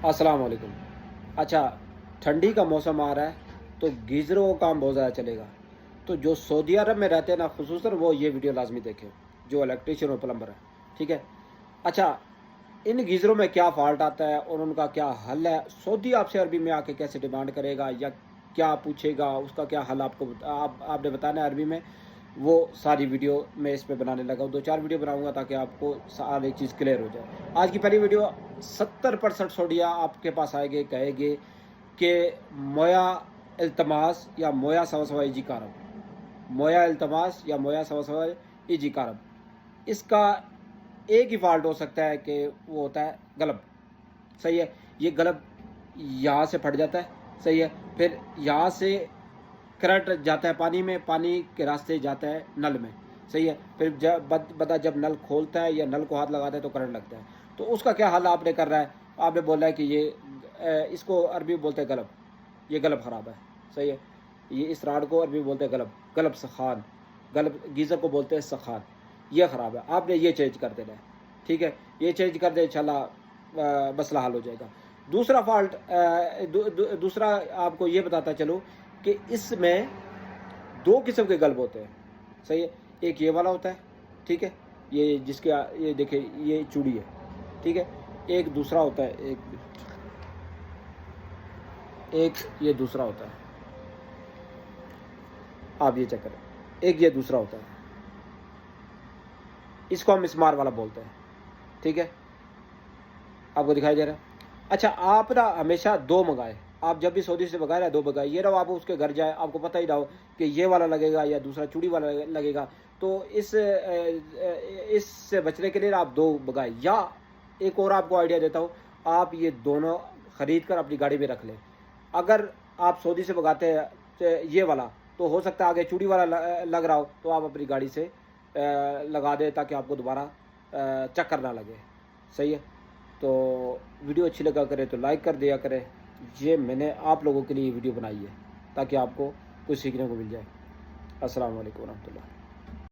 अस्सलाम वालेकुम। अच्छा, ठंडी का मौसम आ रहा है तो गीज़रों का काम बहुत ज़्यादा चलेगा। तो जो सऊदी अरब में रहते हैं ना, ख़ुसूसन वो ये वीडियो लाज़मी देखें, जो इलेक्ट्रीशियन और प्लम्बर है, ठीक है? अच्छा, इन गीज़रों में क्या फ़ॉल्ट आता है और उनका क्या हल है? सऊदी आपसे अरबी में आके कैसे डिमांड करेगा या क्या पूछेगा, उसका क्या हल आपने बताना है अरबी में। वो सारी वीडियो मैं इस पे बनाने लगा हूँ। 2-4 वीडियो बनाऊँगा ताकि आपको सारी चीज़ क्लियर हो जाए। आज की पहली वीडियो 70% सऊदिया आपके पास आएँगे, कहेंगे कि मोया इल्तमास या मोया सवा-सवा इजी कारब। मोया इल्तमास या मोया सवा-सवा इजी कारब। इसका एक ही फ़ॉल्ट हो सकता है कि वो होता है गलब, सही है? ये गलब यहाँ से फट जाता है, सही है? फिर यहाँ से करंट जाता है पानी में, पानी के रास्ते जाता है नल में, सही है? फिर बंदा जब नल खोलता है या नल को हाथ लगाता है तो करंट लगता है। तो उसका क्या हल आपने करना है? आपने बोला है कि ये इसको अरबी में बोलते हैं गलब, ये गलब ख़राब है, सही है? ये इस राड को अरबी में बोलते हैं गलब, गलब सखान, गलब गीज़र को बोलते हैं सखान, ये ख़राब है, आपने ये चेंज कर देना है, ठीक है? ये चेंज कर दें, इंशाल्लाह मसला हल हो जाएगा। दूसरा फ़ॉल्ट दूसरा आपको ये बताता चलूँ कि इसमें 2 किस्म के गल्ब होते हैं, सही है? एक ये वाला होता है, ठीक है? ये जिसके ये देखिए ये चूड़ी है, ठीक है? एक दूसरा होता है, एक ये दूसरा होता है, आप ये चेक करें, एक ये दूसरा होता है, इसको हम मिस्मार वाला बोलते हैं, ठीक है? आपको दिखाई दे रहा है? अच्छा, आप ना हमेशा 2 मँगाएँ, आप जब भी सऊदी से मंगाए ना 2 मँगाएँ, ये ना हो आप उसके घर जाएँ, आपको पता ही ना हो कि ये वाला लगेगा या दूसरा चूड़ी वाला लगेगा। तो इससे बचने के लिए ना आप 2 मँगाएँ, या एक और आपको आइडिया देता हूँ, आप ये दोनों खरीद कर अपनी गाड़ी में रख लें। अगर आप सऊदी से मंगाते हैं ये वाला, तो हो सकता है आगे चूड़ी वाला लग रहा हो, तो आप अपनी गाड़ी से लगा दें ताकि आपको दोबारा चक्कर ना लगे, सही है? तो वीडियो अच्छी लगा करे तो लाइक कर दिया करें। ये मैंने आप लोगों के लिए वीडियो बनाई है ताकि आपको कुछ सीखने को मिल जाए। अस्सलाम वालेकुम रहमतुल्लाह।